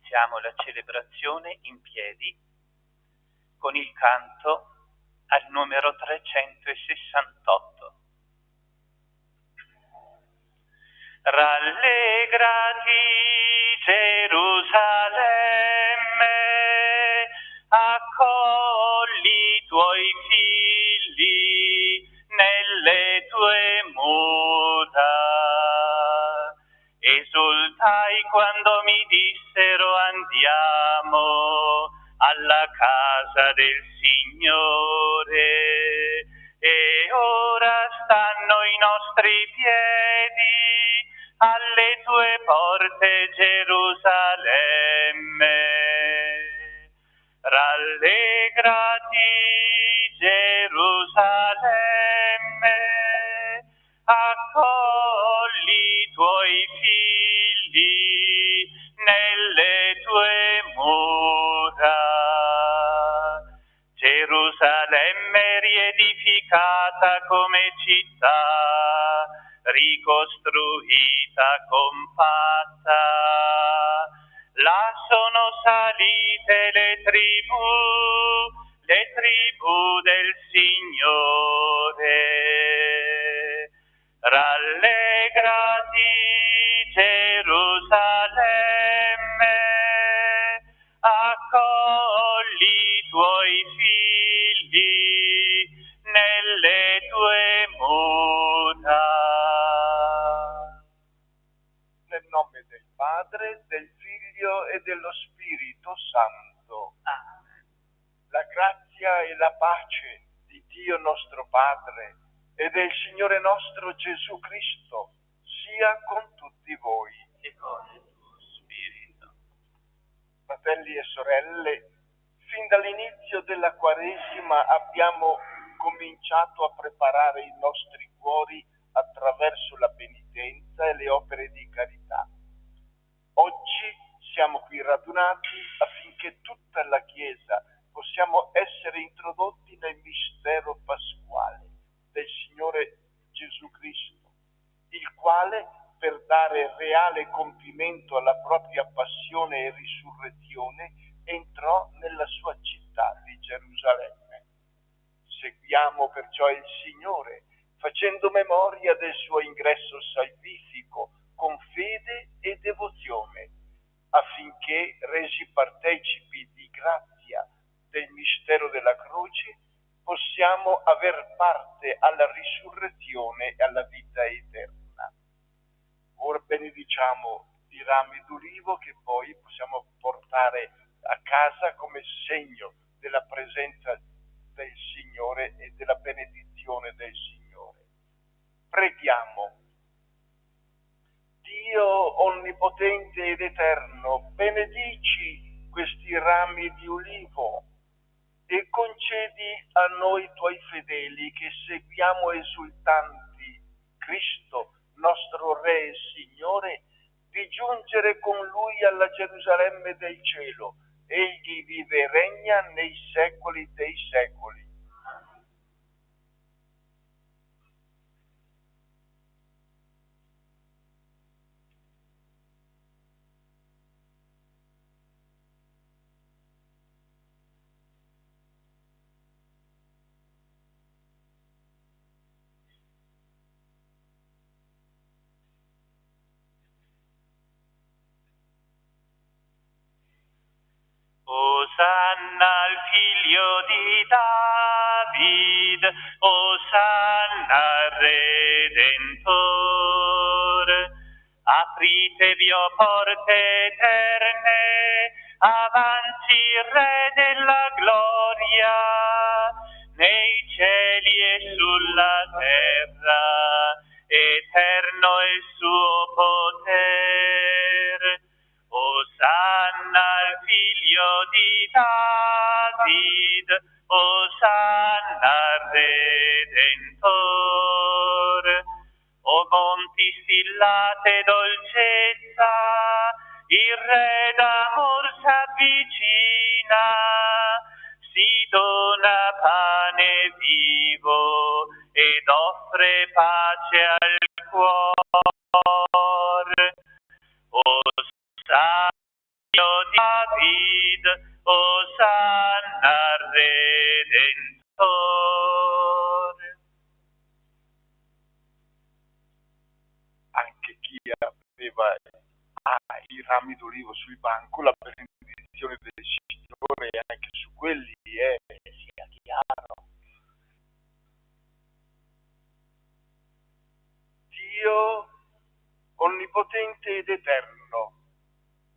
iniziamo la celebrazione in piedi con il canto al numero 368. Rallegrati Gerusalemme, accogli i tuoi figli nelle tue mura. Esultai quando mi dissero andiamo alla casa del Signore, e ora stanno i nostri piedi alle tue porte, Gerusalemme. Rallegrati Gerusalemme, accogli i tuoi figli nelle tue mura. Gerusalemme riedificata come città, ricostruita compatta, là sono salite le tribù del Signore. Rallegrati Gerusalemme, accogli i tuoi figli nelle tue mura. Nel nome del Padre, del Figlio e dello Spirito Santo. Amen. La grazia e la pace di Dio nostro Padre e del Signore nostro Gesù Cristo sia con tutti voi. E con il tuo spirito. Fratelli e sorelle, fin dall'inizio della Quaresima abbiamo cominciato a preparare i nostri cuori attraverso la penitenza e le opere di carità. Oggi siamo qui radunati affinché tutta la Chiesa possiamo essere introdotti nel mistero pasquale del Signore Gesù Cristo, il quale, per dare reale compimento alla propria passione e risurrezione, entrò nella sua città di Gerusalemme. Seguiamo perciò il Signore, facendo memoria del suo ingresso salvifico con fede e devozione, affinché, resi partecipi di grazia del mistero della croce, possiamo aver parte alla risurrezione e alla vita eterna. Ora benediciamo i rami d'ulivo che poi possiamo portare a casa come segno della presenza del Signore e della benedizione del Signore. Preghiamo. Dio onnipotente ed eterno, benedici questi rami di ulivo e concedi a noi tuoi fedeli che seguiamo esultanti Cristo, nostro Re e Signore, di giungere con Lui alla Gerusalemme del cielo. Egli vive e regna nei secoli dei secoli. Osanna al figlio di David, Osanna al Redentore. Apritevi, o porte eterne, avanti il Re della gloria, nei cieli e sulla terra, eterno è il suo potere. Osanna al figlio di David, Osanna al Redentore. O monti stillate dolcezza, il Re d'amor s'avvicina, si dona pane vivo ed offre pace al cuore. O Saggio di rami d'olivo sul banco, la benedizione del Signore anche su quelli sia chiaro. Dio onnipotente ed eterno,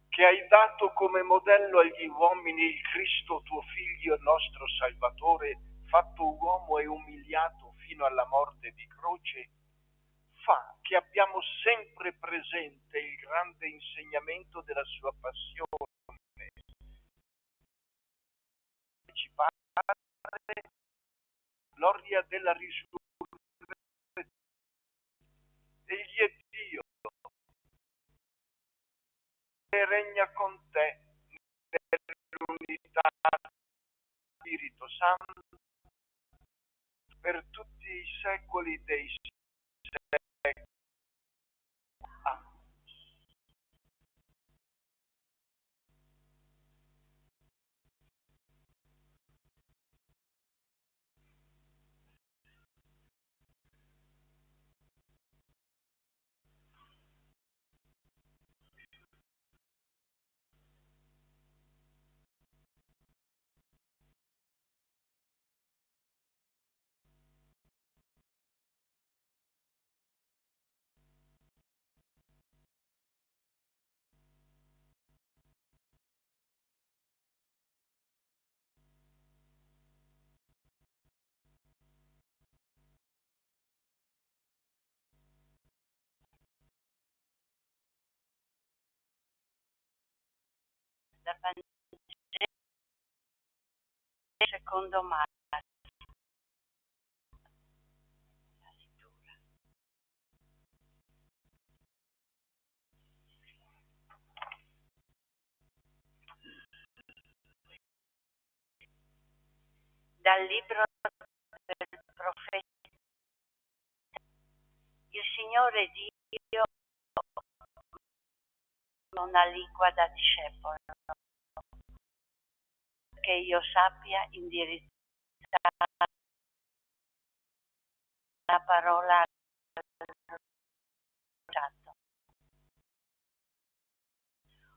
che hai dato come modello agli uomini il Cristo tuo Figlio, nostro Salvatore, fatto uomo e umiliato fino alla morte di croce, fa che abbiamo sempre presente il grande insegnamento della sua passione, partecipare gloria della risurrezione. Egli è Dio e regna con te nell'unità dello Spirito Santo per tutti i secoli dei secoli. Amen. Dal Vangelo secondo Marco. La lettura. Dal libro del profeta. Il Signore Dio non ha lingua da discepolo, che io sappia indirizzare la parola al santo.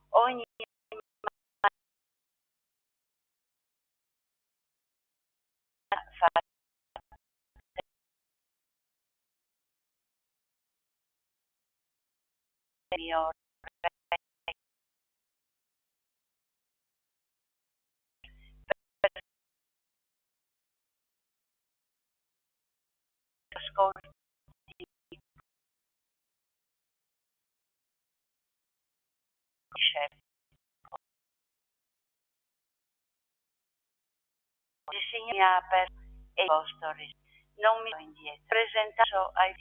Ogni fa mio ascolti discepolo. Il Signore mi ha aperto e apostoli. Non mi indietro. Presentato ai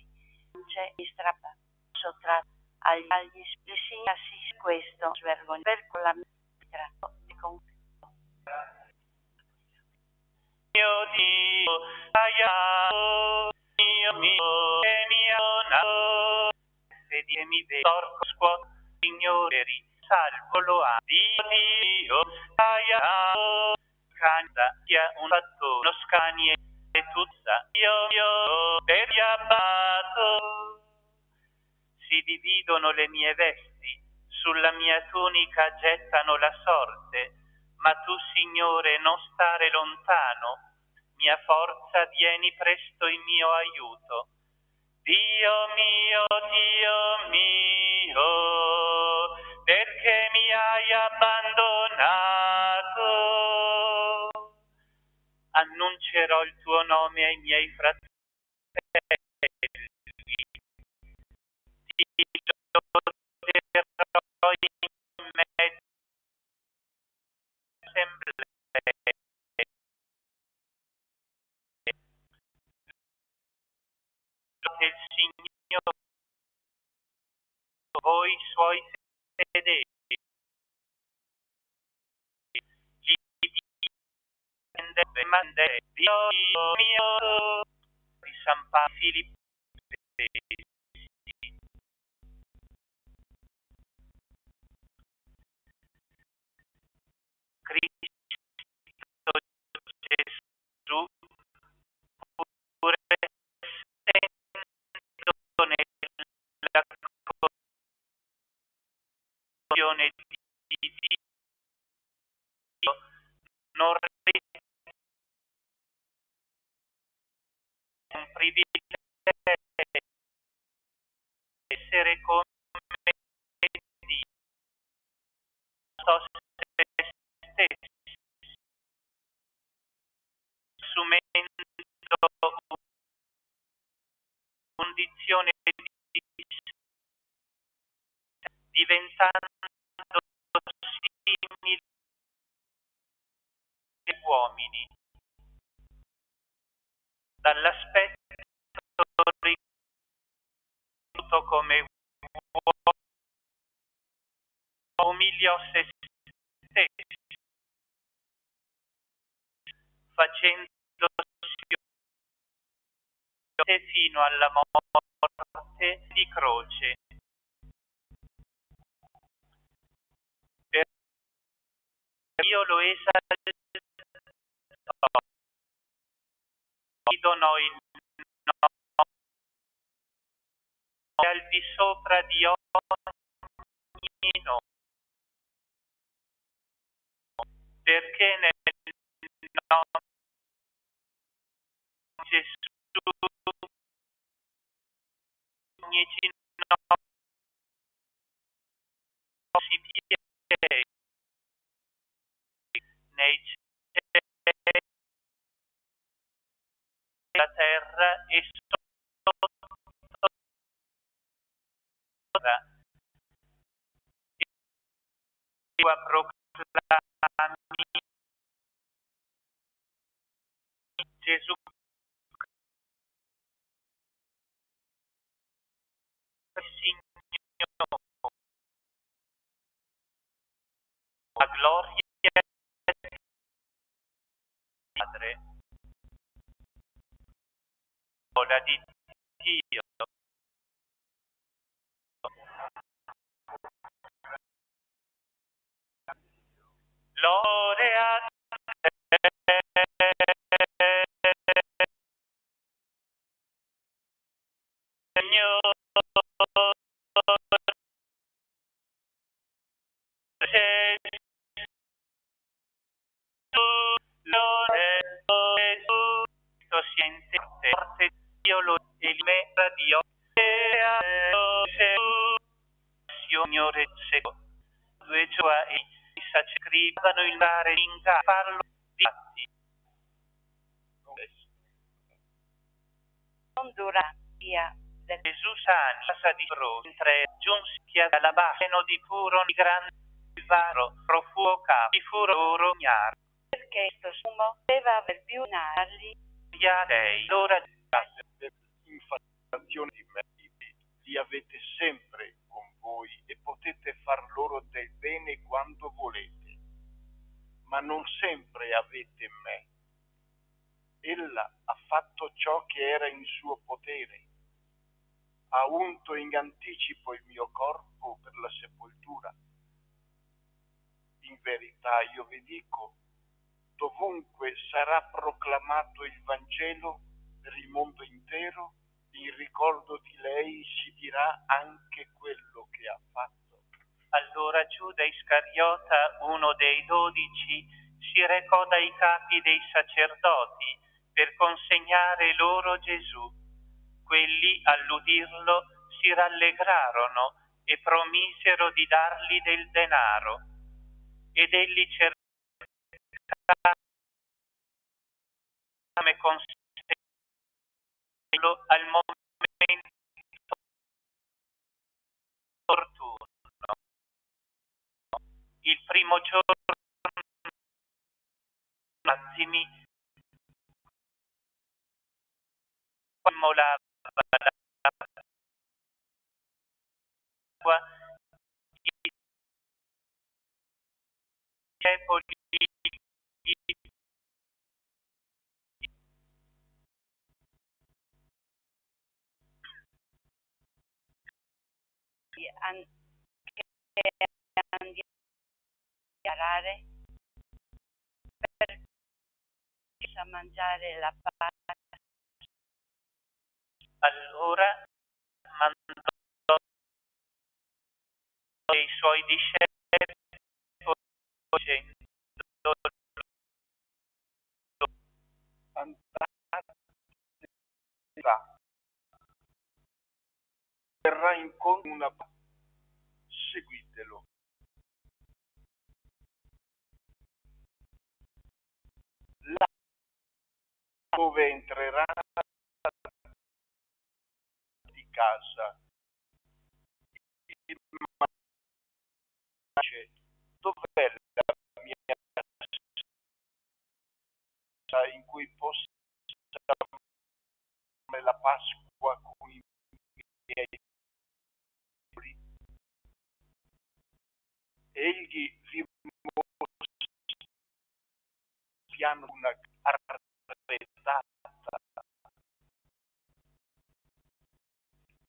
mi strappa sottratto agli il Signore si questo svergogna per la mia con Mio Dio, aiato, mio e mio nato, se di mi vedo torco scuoto, Signore risalvo lo a Dio, aiato, canta, sia un fatto, uno scanie, e tutta, io, per gli abbato, si dividono le mie vesti, sulla mia tunica gettano la sorte, ma tu, Signore, non stare lontano, mia forza, vieni presto in mio aiuto. Dio mio, perché mi hai abbandonato? Annuncerò il tuo nome ai miei fratelli, ti loderò in mezzo all'assemblea. Il Signore, voi suoi fedeli, gli mandere Dio mio, di San Paolo Filippo. Cristo Gesù, pur essendo nella l'azione di Dio non resta un privilegio essere come Dio, se stessi, assumendo condizione diventando simili agli uomini, dall'aspetto riconosciuto come uomo, umiliò se stesso, facendosi fino alla morte di croce. Io lo esaltò, gli donò il nome al di sopra di ogni nome, perché nel nome di Gesù ogni ginocchio si piega nei cieli, la terra e sotto la proclami Gesù Signore, la gloria del Padre, la di Dio. Lode a te, Signore, Gesù, siente forte Dio lo il me radio Signore seco due giovani scrivano il mare in farlo di non dura via Gesù sani casa di mentre giunse alla baceno di furo di grande varo profumo capo di furo rognaro perché sto sumo deve aver più narli via lei l'ora per infatuazione di me, li avete sempre con voi e potete far loro del bene quando volete, ma non sempre avete me. Ella ha fatto ciò che era in suo potere, ha unto in anticipo il mio corpo per la sepoltura. In verità io vi dico, dovunque sarà proclamato il Vangelo per il mondo intero, in ricordo di lei si dirà anche quello che ha fatto. Allora Giuda Iscariota, uno dei 12, si recò dai capi dei sacerdoti per consegnare loro Gesù. Quelli, all'udirlo, si rallegrarono e promisero di dargli del denaro. Ed egli cercò come consegnarlo al momento opportuno. Il primo giorno, attimi, immolava l'acqua, i discepoli che andiamo per mangiare la pasta. Allora mandò i suoi discepoli andate, verrà incontro una seguitelo. Là dove entrerà di casa, dov'è la mia casa in cui possa fare la Pasqua con i miei figli? Egli vi mostra piano una arredata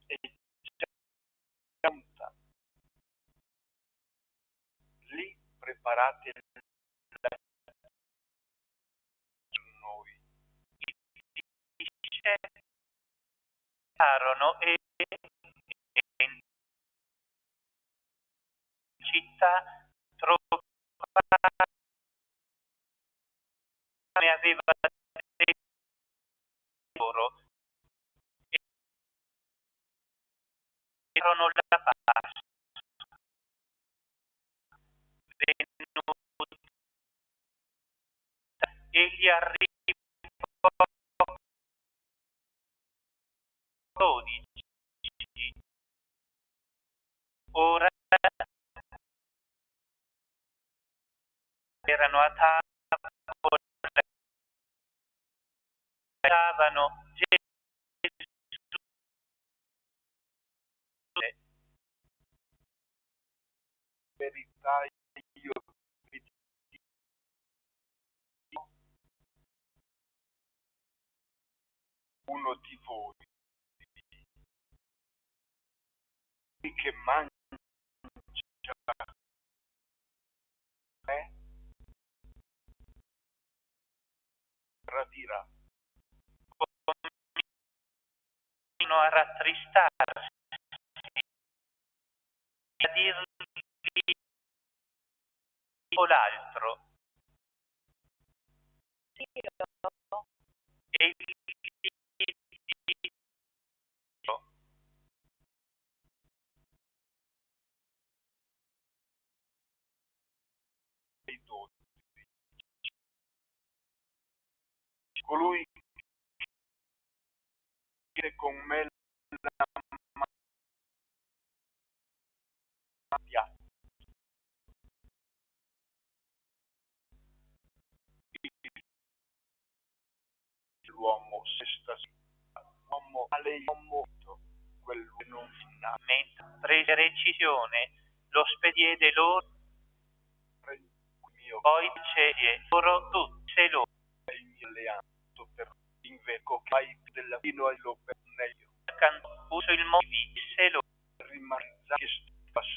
e giunta. Lì preparate la noi. Andarono e in città trovarono ne aveva detto loro e erano la Pasqua venuta. Egli arrivò 12. Ora erano a tavola, stavano Gesù. Verità io vi dico, uno di voi che mangia me tradirà. Continuano a rattristarsi, a dirgli o l'altro. E gli dico, Dei 12. Colui che è con me la magia, l'uomo se stasera, uomo alle morto, quel che non finà. mentre prese recisione, lo spediede loro, poi sceglie loro tutte loro. Il mio alleato per inveco che hai della vino e lo per meglio. Uso il motivi, disse loro, Rimarrà che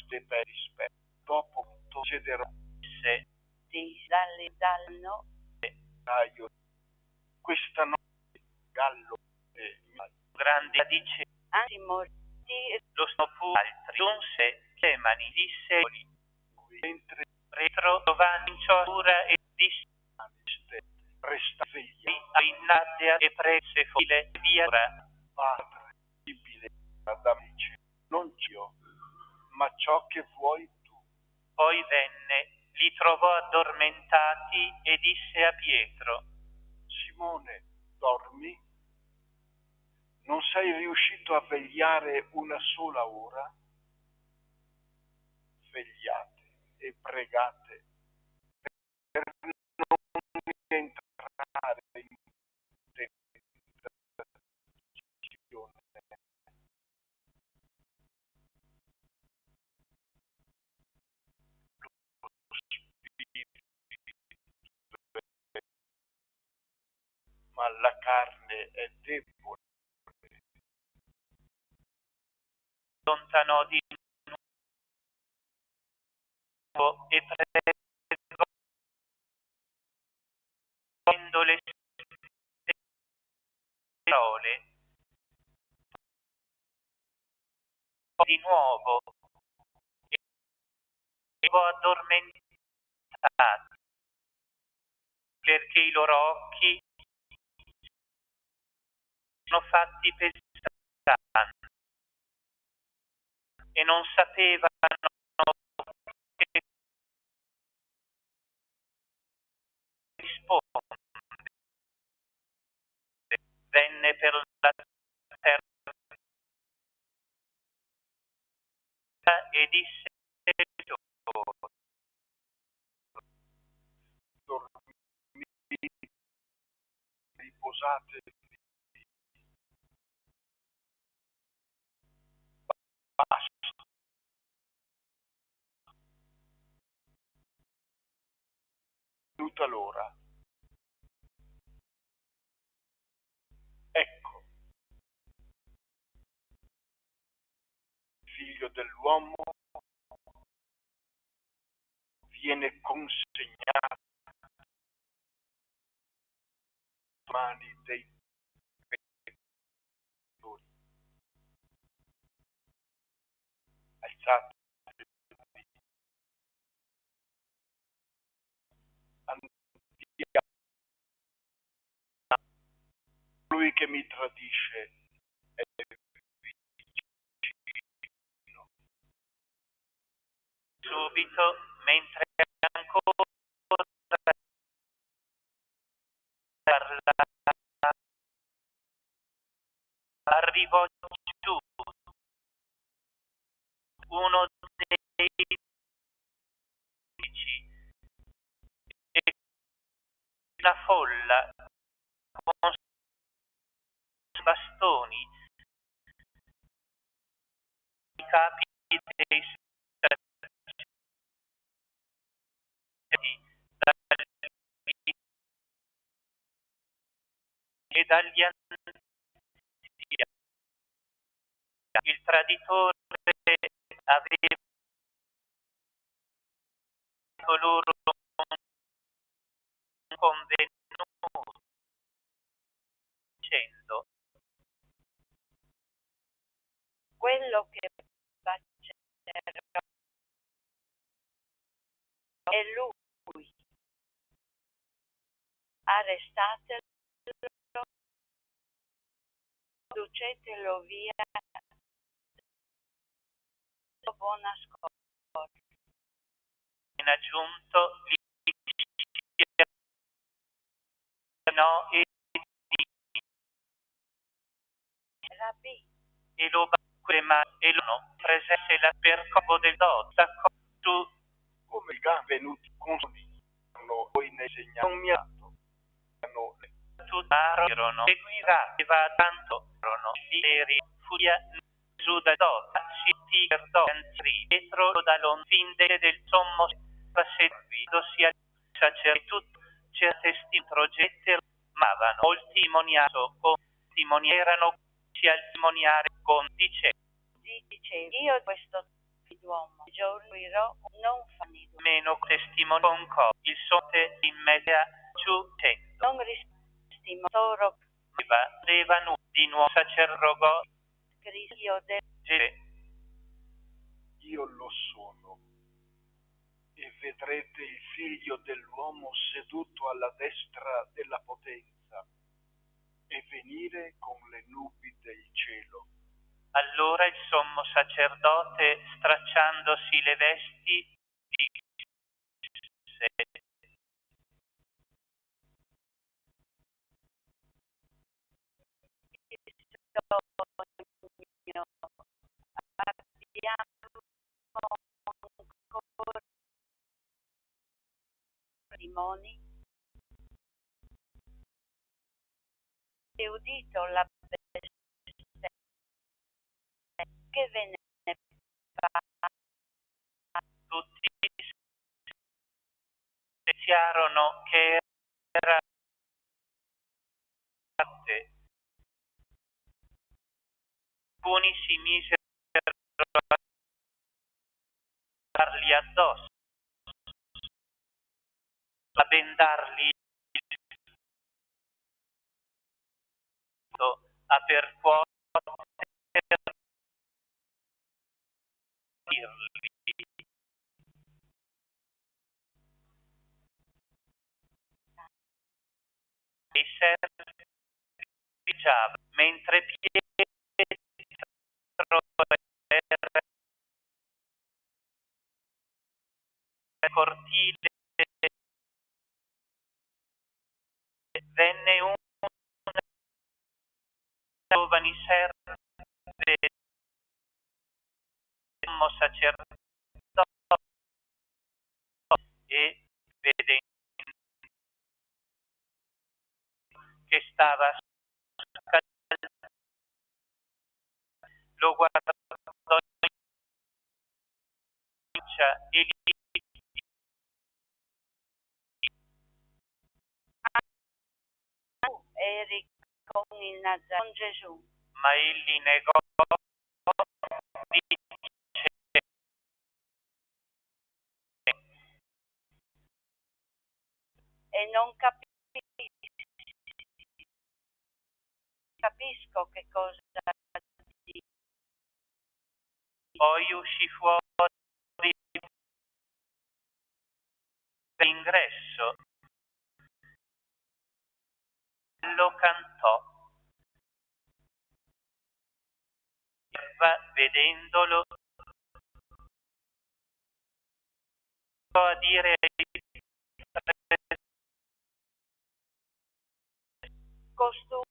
ste per rispetto. Dopo cederò disse, dalle dalno io questa notte gallo e grande dice, anzi morti lo snopu altri, giunse, le mani, disse, mentre retro, cominciò pura e disse, resta sveglia, in nadia e prese file, via ora. Padre, possibile ad amici, non io, ma ciò che vuoi tu. Poi venne, li trovò addormentati e disse a Pietro, Simone, dormi? Non sei riuscito a vegliare una sola ora? Vegliate e pregate per non entrare in tentazione. Ma la carne è debole. allontanò di nuovo e prendendo le parole di nuovo e addormentato spaventati, perché i loro occhi sono fatti pesanti e non sapevano che rispondere. Venne per la terra e disse loro: dormite, riposate, basta. Venuta l'ora. Ecco, il figlio dell'uomo viene consegnato alle mani dei peccatori. Alzate, andiamo. Lui che mi tradisce è vicino. subito, mentre ancora parlava, arrivò giù uno dei giudici e una folla con bastoni, i capi dei sacerdoti e dagli anziani. Il traditore aveva loro un convenuto dicendo: quello che bacerò è lui, arrestatelo, conducetelo via, buona scorta. in aggiunto li no e Rabbi, e lo ma e lo no presente la percopo del dotta su Come i venuti con hanno poi ne segnato, non mi hanno tuttarono e guidava tanto erano ieri furia su da dotta si tirò dietro da lonfinde del sommo servidosi al sacerdote certi progette mavano o il timoniato o erano si al timoniare con dice io questo uomo giurerò non farmi meno testimone con il sote in media giù non ristimo toro levano di nuovo sacerdote Cristo del io lo sono, e vedrete il figlio dell'uomo seduto alla destra della potenza e venire con le nubi del cielo. Allora il sommo sacerdote, stracciandosi le vesti, disse: abbiamo ancora testimoni e udito la bestemmia che ve ne fa. tutti pensarono che era parte. Alcuni si misero a dargli addosso, a bendargli a percuoterli. e serpeggiava, mentre Pietro era nel cortile. Venne una giovane serva sommo sacerdote e vedendo che stava scaldando, lo guardò in faccia e gli disse: Tu eri con il Nazareno, con Gesù, ma egli negò, dice: e non capisco che cosa dici. Poi uscì fuori dall'ingresso, lo cantò. Vedendolo, a dire ai Costui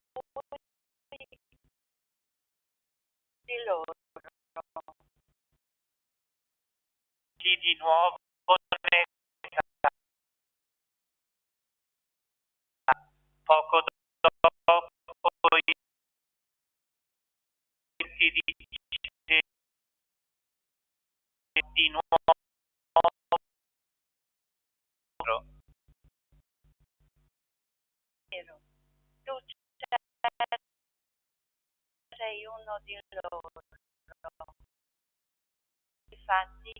di loro, chi di nuovo ne poco dopo ti dice di nuovo vero. Tu sei uno di loro. Infatti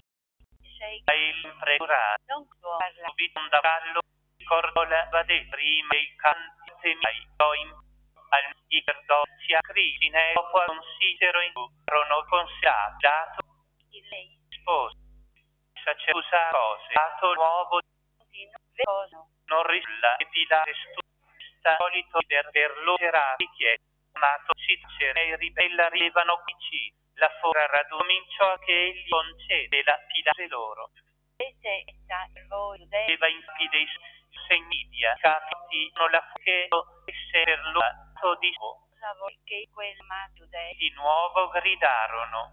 sei il impregurato. non può parlare. Subito un cavallo ricordò la vade prima il canti mai al iperdozia crisi ne dopo considero in rono consigliato Il lei sposo usa cose dato nuovo di cosa non risulla e pilare sta solito per l'opera chiamato Cicere e ribella rilevano piccini. La fora cominciò che egli concede la pilare loro. avete voi Aveva infine dei segni di capiti non la che essere lo lato di voi che quel giudei di nuovo gridarono.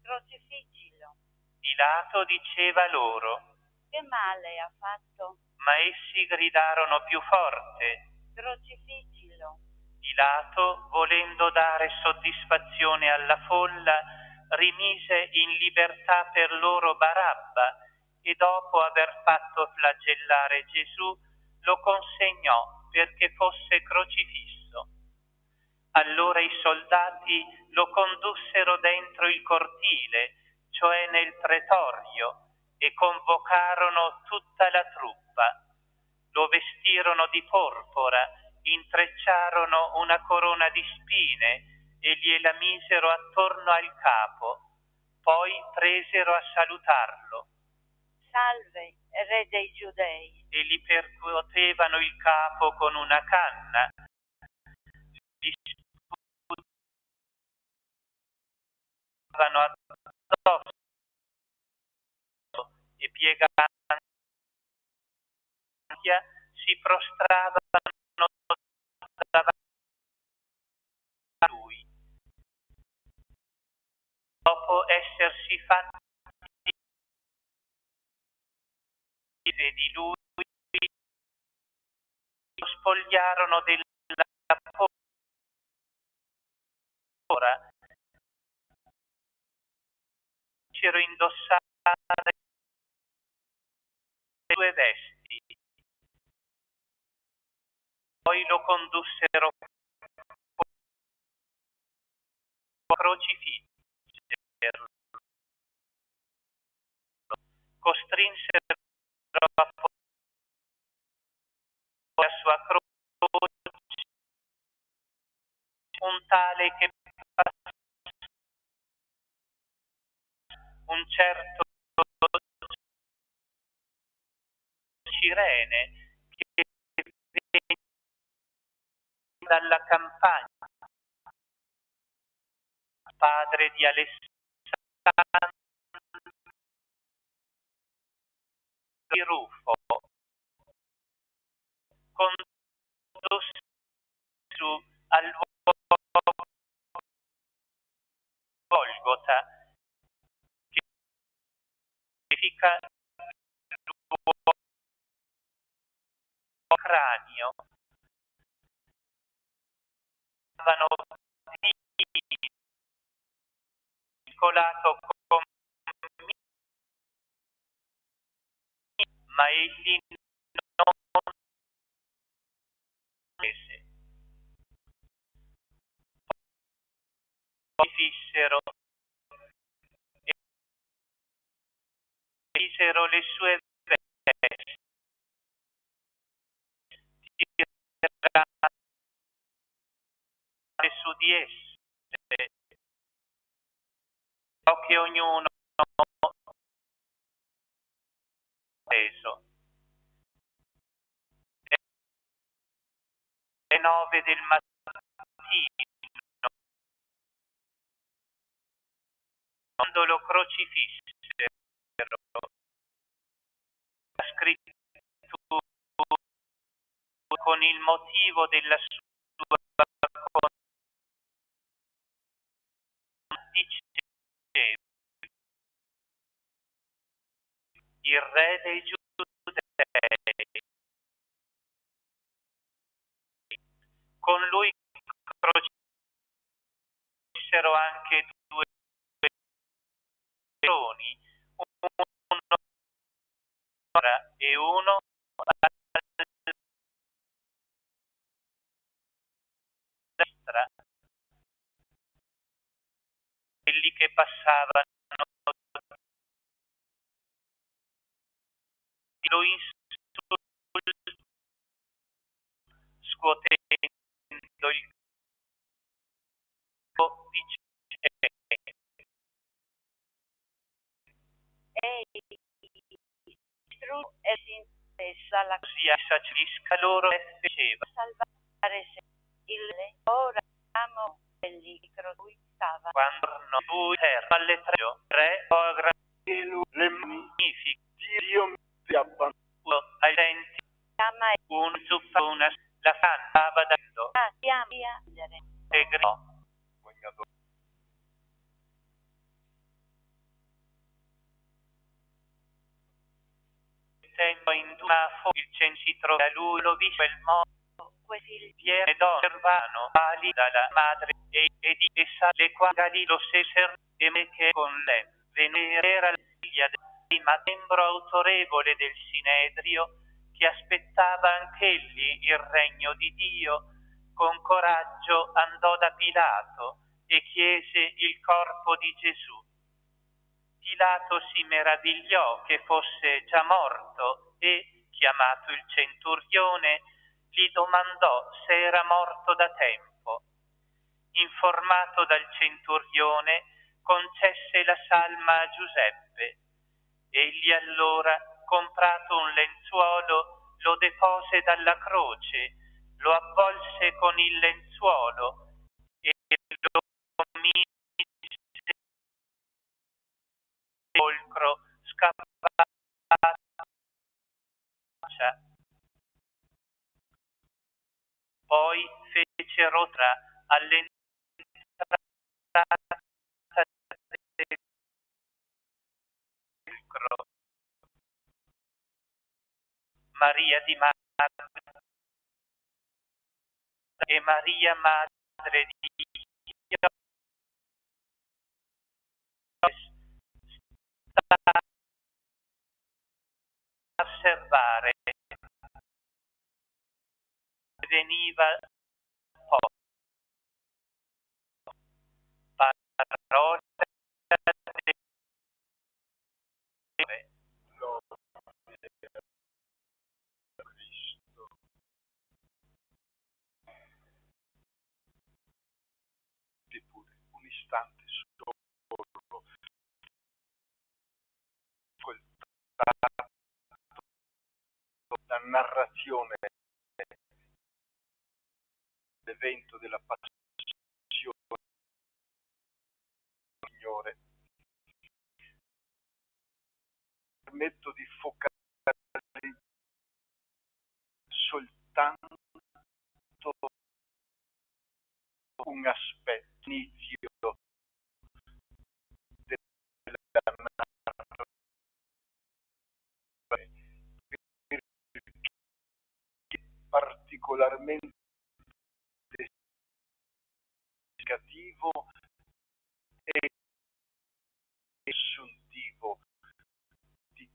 crocifiggilo. Pilato diceva loro, Che male ha fatto? ma essi gridarono più forte. Crocifiggilo. Pilato, volendo dare soddisfazione alla folla, rimise in libertà per loro Barabba e dopo aver fatto flagellare Gesù lo consegnò perché fosse crocifisso. Allora i soldati lo condussero dentro il cortile, cioè nel pretorio, e convocarono tutta la truppa. Lo vestirono di porpora, intrecciarono una corona di spine e gliela misero attorno al capo. Poi presero a salutarlo. Salve, re dei giudei. E gli percuotevano il capo con una canna. Gli sputavano addosso e piegando si prostravano davanti a lui. Dopo essersi fatti di lui, lo spogliarono della pora, fecero indossare le sue vesti, poi lo condussero crocifisso, costrinsero la sua croce, un tale che un certo Cirene che dalla campagna, padre di Alessandro di Rufo, condosse su al Golgota, che significa cranio, avevano vincolato con me, ma egli non prese. Poi misero le sue vesti, tirarono su di esse, so che ognuno preso. Le 9 del mattino, quando lo crocifissero, la scrittura con il motivo della sua diceva: il re dei Giudei. Con lui crocifissero anche due leoni, uno e uno alla destra. Quelli che passavano lo insultavano, scuotendo il capo, dicendo: ehi, e si intessa la così sacisca loro e faceva salvare se il ora amo quelli che lui stava. Quando lui era alle 3, re o le magnifiche Dio ti abbandono ai denti, un zuppa, una la cantava dando e gridò. Mettendo in una il censitro da lui lo visse il modo, viene d'Orvano, ali dalla madre e di essa le quali lo sesser e me che con lei venera la figlia di ma membro autorevole del Sinedrio, che aspettava anch'egli il regno di Dio, con coraggio andò da Pilato e chiese il corpo di Gesù. Pilato si meravigliò che fosse già morto e, chiamato il centurione, gli domandò se era morto da tempo. Informato dal centurione, concesse la salma a Giuseppe. Egli allora, comprato un lenzuolo, lo depose dalla croce, lo avvolse con il lenzuolo e lo mise sepolcro scavato. Poi fecero tra all'entrata del sepolcro Maria di Magdala e Maria madre di Dio, sta a osservare. Veniva poco. Parole Eppure un istante solo quel tratto, la narrazione l'evento della passione del Signore. Permetto di focalizzare soltanto un aspetto, inizio della narrazione, perché particolarmente significativo e assuntivo di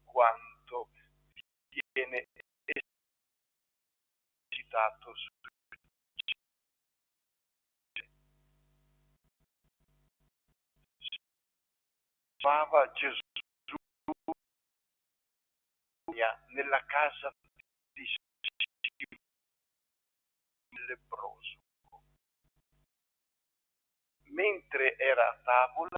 quanto viene citato su trovava Gesù nella casa di Simone il lebbroso. Mentre era a tavola,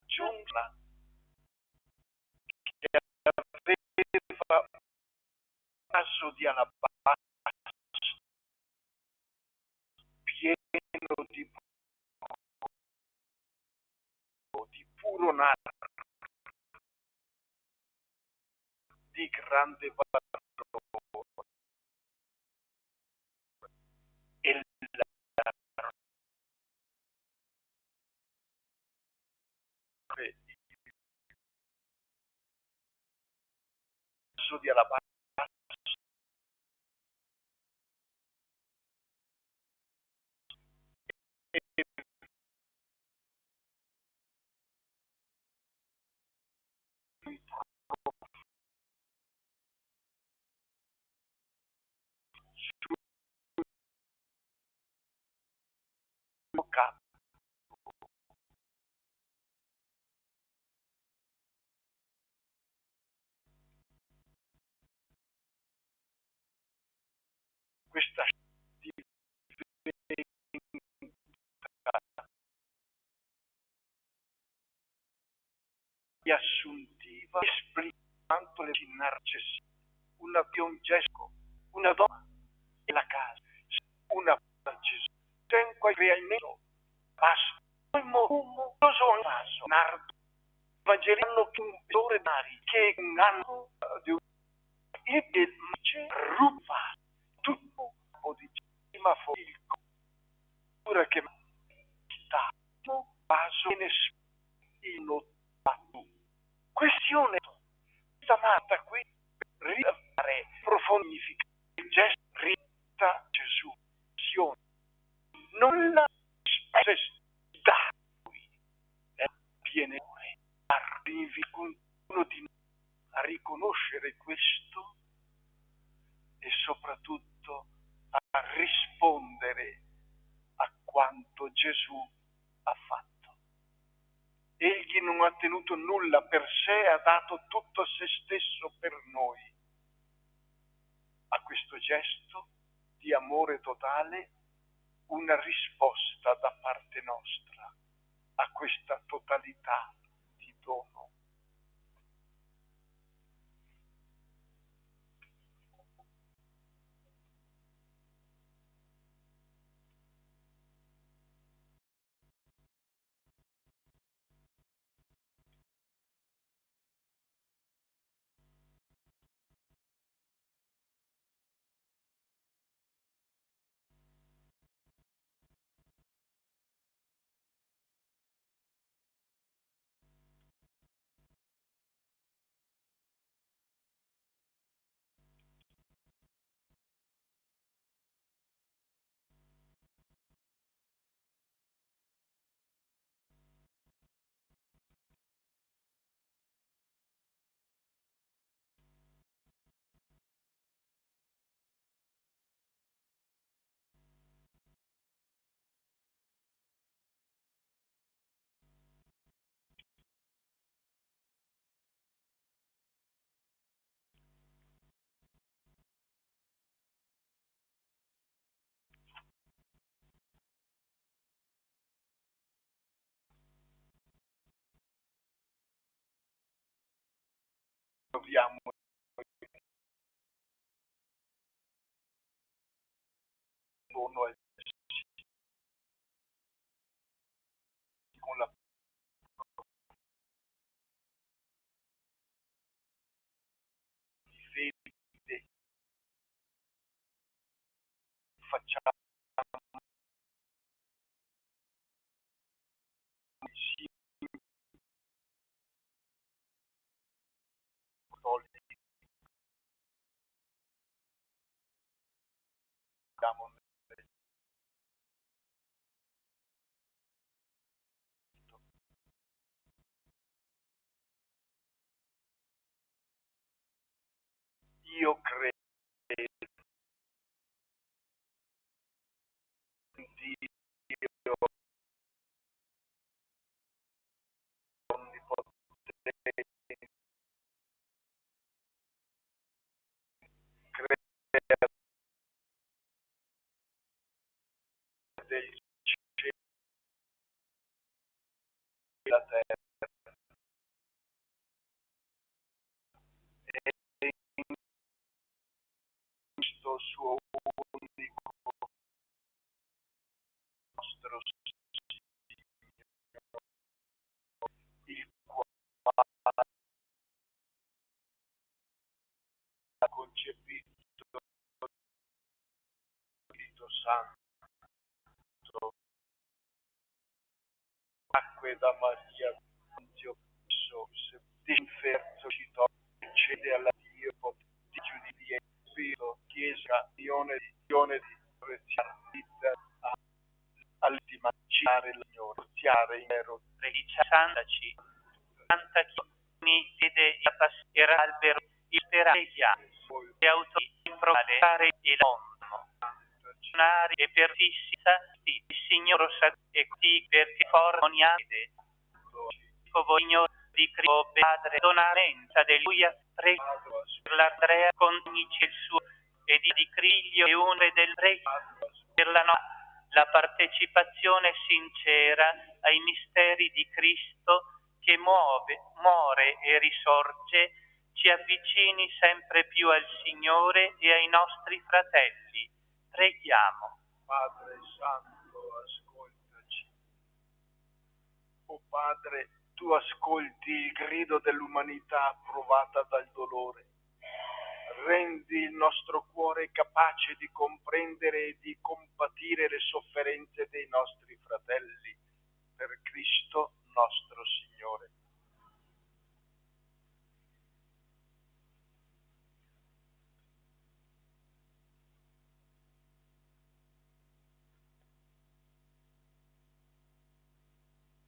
giunta che aveva un vaso di alabastro pieno di puro nardo di grande valore, e il vaso di alabastro sul capo. Questa riassuntiva esplica quanto le narcesse di un gesto, una donna e la casa, una Gesù, tengo realmente passo, un vaso, nardo, evangeliano che un fiore mari, che un anno di un e del mace ruba tutto o di cima fuori il cura che sta vaso in notato. Questione chiamata qui rilevare profondificare il gesto rita Gesù. Non la spesa da lui è piene arrivi con uno di noi a riconoscere questo e soprattutto a rispondere a quanto Gesù ha fatto. Egli non ha tenuto nulla per sé, ha dato tutto se stesso per noi. A questo gesto di amore totale, una risposta da parte nostra a questa totalità di dono. Troviamo sono con la fede facciamo insieme io credo in Dio onnipotente, credo del cielo e la terra e in questo suo unico nostro Signore, il quale ha concepito lo Spirito Santo, nacque da Maria, Ponzio Pilato, d'inferto citò, cede alla Dio, di giudizio, Spirito, Chiesa, Ione di vita, all'ultima, citare il Signore, ziare in ero, Santaci, Santa Chioni, fede, era albero, il terapia, e autori, provare, e l'onno, e per fissa, il Signore sa, e qui perché forniate, Signore di Cristo, Padre, donamenta dell'Uia, prego per l'Andrea, condice il suo, e di Criglio e une del Re, per la partecipazione sincera ai misteri di Cristo che muore e risorge, ci avvicini sempre più al Signore e ai nostri fratelli. Preghiamo. Padre Santo, ascoltaci. O Padre, tu ascolti il grido dell'umanità provata dal dolore. Rendi il nostro cuore capace di comprendere e di compatire le sofferenze dei nostri fratelli. Per Cristo nostro Signore.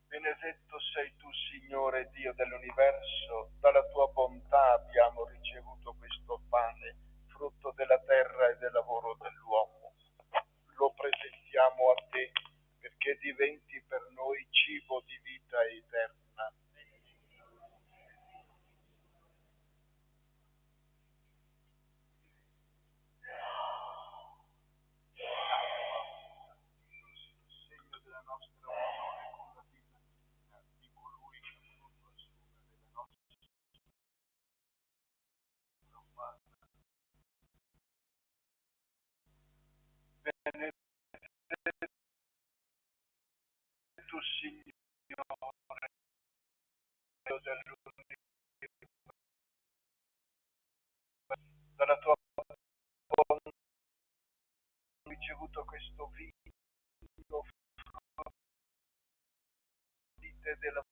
Benedetto sei tu, Signore Dio dell'universo, dalla tua bontà abbiamo ricevuto questo pane, frutto della terra e del lavoro dell'uomo. Lo presentiamo a te perché diventi per noi cibo di vita eterna. Segno della nostra unione con la vita divina di colui che ha voluto assumere la nostra benedetto tu, Signore, Dio dell'universo, dalla tua bontà ho ricevuto questo vino, frutto della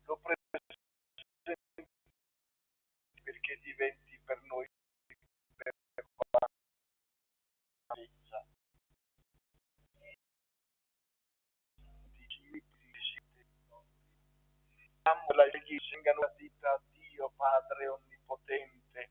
lo presento perché diventi per noi salvezza. La gli sengano la vita a Dio Padre Onnipotente.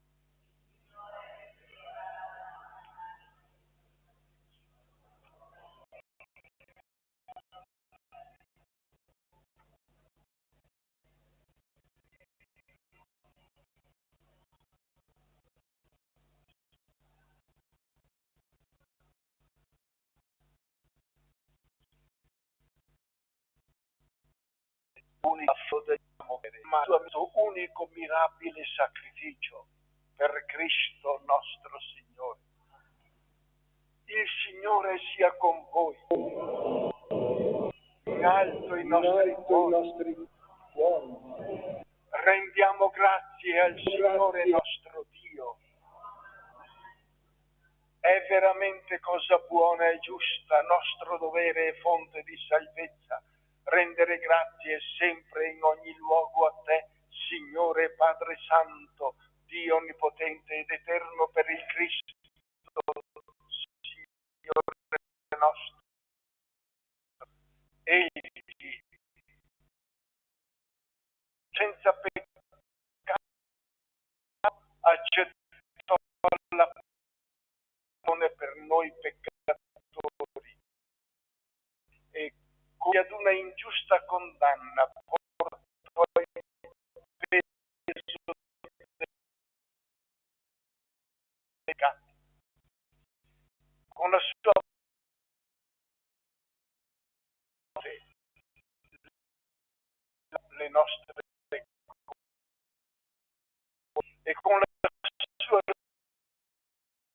Unico, ma il tuo unico mirabile sacrificio per Cristo nostro Signore. Il Signore sia con voi. In alto i nostri cuori. Rendiamo grazie al Signore nostro Dio. È veramente cosa buona e giusta, nostro dovere e fonte di salvezza, rendere grazie sempre in ogni luogo a Te, Signore Padre Santo, Dio Onnipotente ed Eterno, per il Cristo, Signore nostro. Egli, senza peccato, accettò la punizione per noi peccatori e come ad una ingiusta condanna portò il peso dei peccati. Con la sua morte, le nostre e con la sua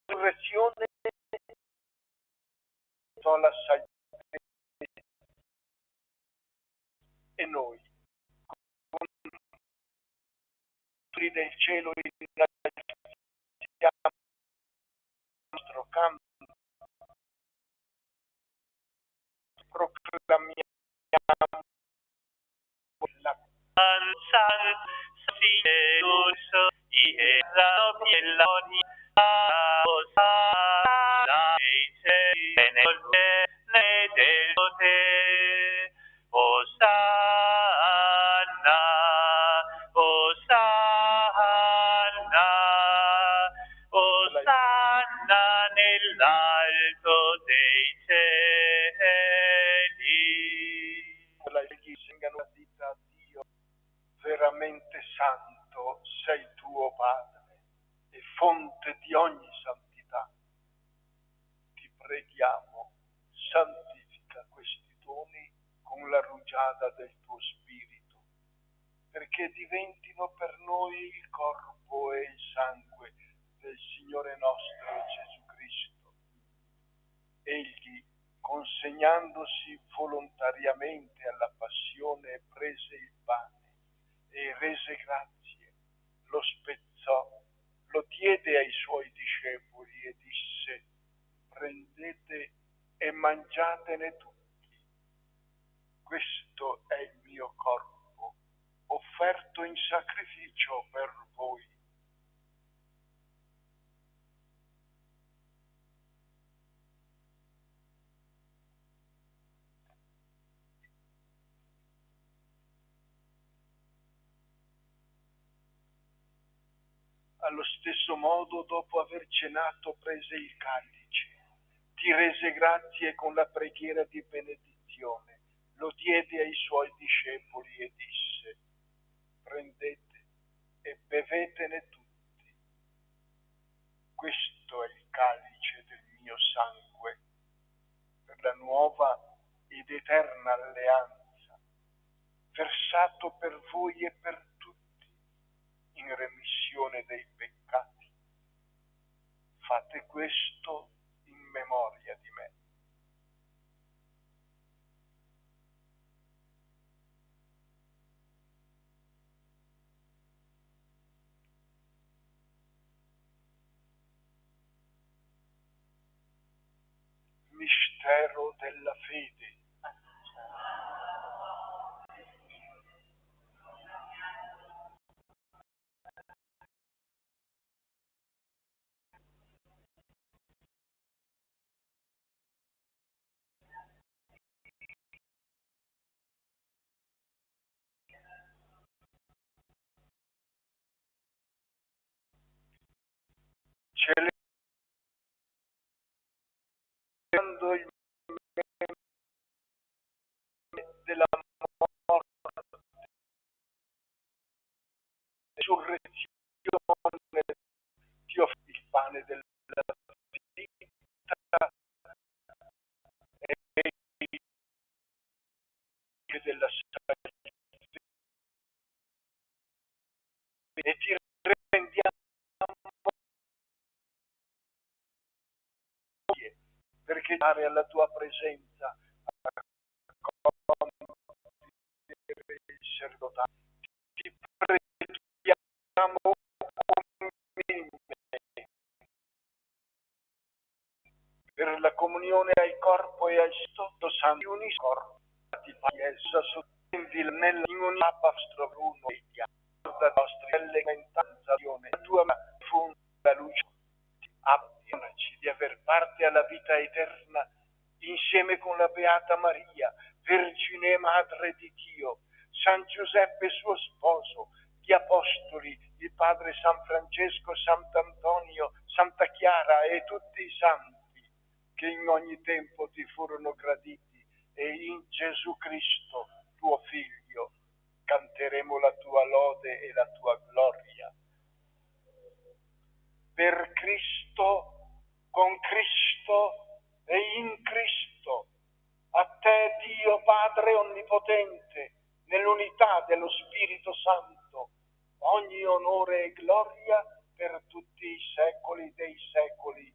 resurrezione la salvezza. E noi, con i del cielo, innalziamo il nostro canto, proclamiamo la Osanna nell'alto dei cieli. Gli singano la vita a Dio. Veramente santo sei tuo Padre e fonte di ogni santità. Ti preghiamo, santifica questi doni con la rugiada del tuo Spirito, perché diventino per noi il corpo e il sangue del Signore nostro Gesù Cristo. Egli, consegnandosi volontariamente alla passione, prese il pane e rese grazie, lo spezzò, lo diede ai suoi discepoli e disse: prendete e mangiatene tutti. Questo è il mio corpo, offerto in sacrificio per voi. Allo stesso modo, dopo aver cenato, prese il calice, ti rese grazie con la preghiera di benedizione, lo diede ai suoi discepoli e disse: prendete e bevetene tutti. Questo è il calice del mio sangue, per la nuova ed eterna alleanza, versato per voi e per tutti, in remissione dei peccati. Fate questo in memoria di me. Mistero della fede. Celebrando il della morte, resurrezione, ti offro il pane della vita e della salvezza, e ti rendiamo perché dare alla tua presenza il sacerdotale. Ti preghiamo per la comunione al corpo e al Santo Santo Unicorpo, ti fai essa sottendi nella unità Pastro Bruno e ti la nostra elementazione, la tua fonda luce, abbiaci di aver parte alla vita eterna insieme con la Beata Maria, Vergine e Madre di Dio, San Giuseppe suo sposo, gli Apostoli, il Padre San Francesco, Sant'Antonio, Santa Chiara e tutti i santi che in ogni tempo ti furono graditi, e in Gesù Cristo, tuo Figlio, canteremo la tua lode e la tua gloria. Per Cristo, con Cristo e in Cristo, a te Dio Padre Onnipotente, nell'unità dello Spirito Santo, ogni onore e gloria per tutti i secoli dei secoli.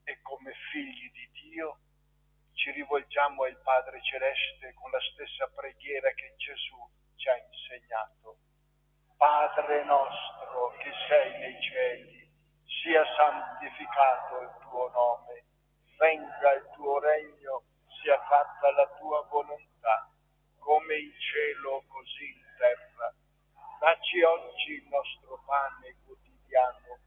E come figli di Dio ci rivolgiamo al Padre Celeste con la stessa preghiera che Gesù ci ha insegnato. Padre nostro che sei nei cieli, sia santificato il tuo nome, venga il tuo regno, sia fatta la tua volontà, come in cielo così in terra. Dacci oggi il nostro pane quotidiano,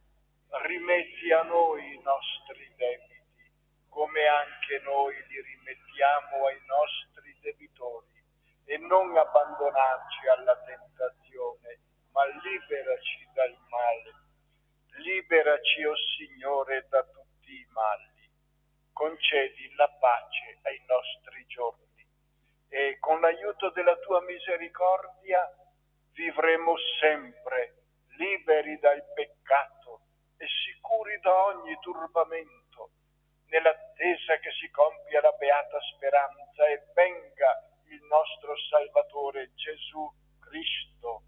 rimetti a noi i nostri debiti, come anche noi li rimettiamo ai nostri debitori, e non abbandonarci alla tentazione, ma liberaci dal male. Liberaci, o Signore, da tutti i mali. Concedi la pace ai nostri giorni e con l'aiuto della tua misericordia vivremo sempre liberi dal peccato e sicuri da ogni turbamento, nell'attesa che si compia la beata speranza e venga il nostro Salvatore Gesù Cristo.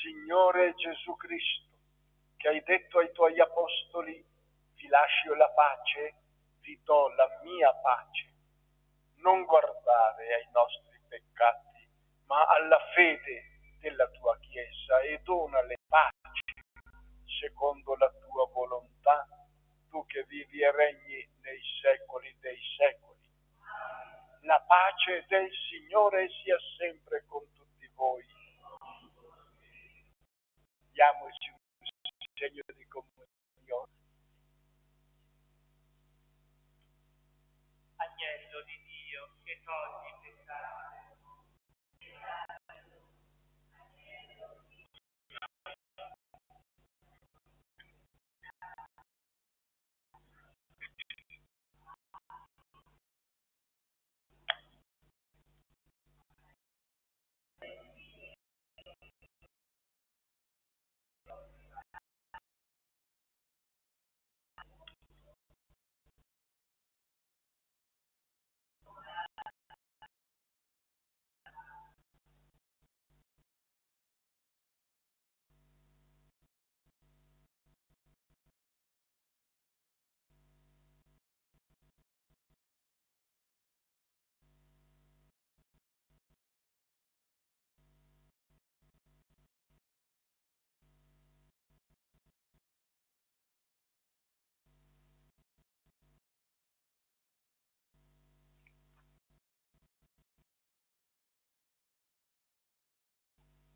Signore Gesù Cristo, che hai detto ai tuoi apostoli: vi lascio la pace, vi do la mia pace. Non guardare ai nostri peccati, ma alla fede della tua Chiesa, e donale pace secondo la tua volontà, tu che vivi e regni nei secoli dei secoli. La pace del Signore sia sempre con tutti voi. Diamoci un segno di comunione. Agnello di Dio che togli i peccati.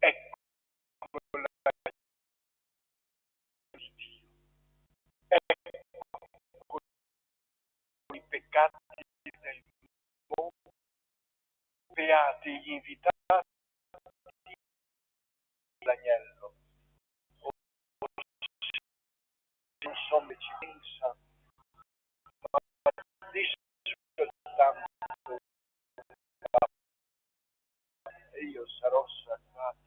Ecco i peccati del mondo, beati gli invitati l'agnello. Insomma ci pensa, ma dice soltanto e io sarò salvato.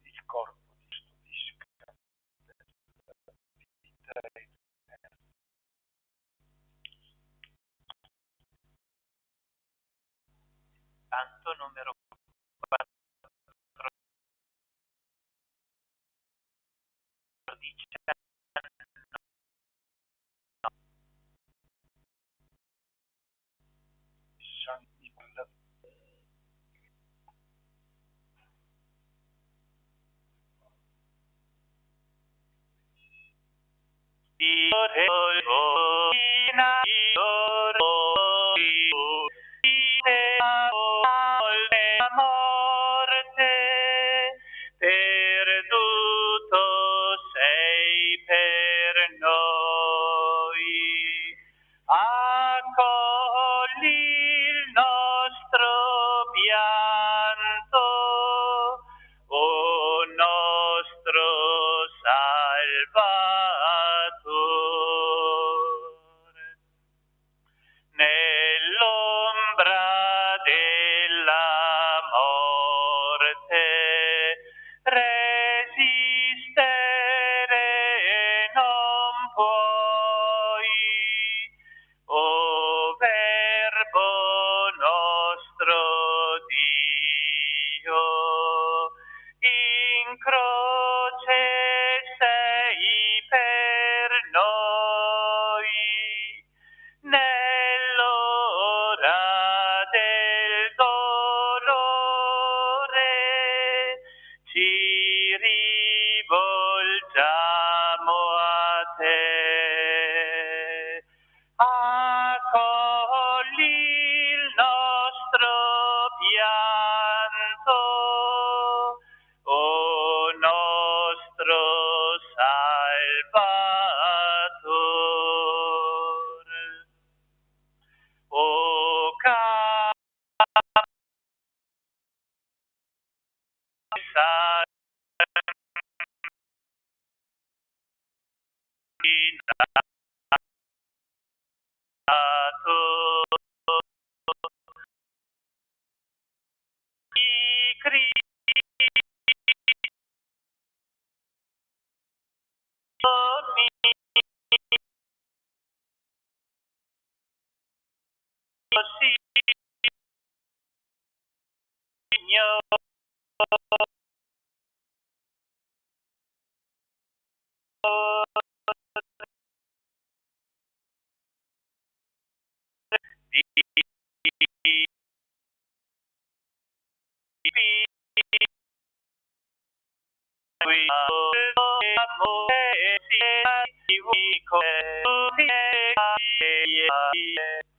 Il corpo custodisca la vita eterna. Santo numero 19. San Nicola. Perduto sei per noi, accogli il nostro pianto, o nostro Salvatore. Nell'ombra della morte resistere non puoi, o Verbo nostro Dio, in croce sei per noi, nell'ora del dolore ci rivolgiamo a te. Accogli il nostro pianto, o nostro Salvatore. O Signore,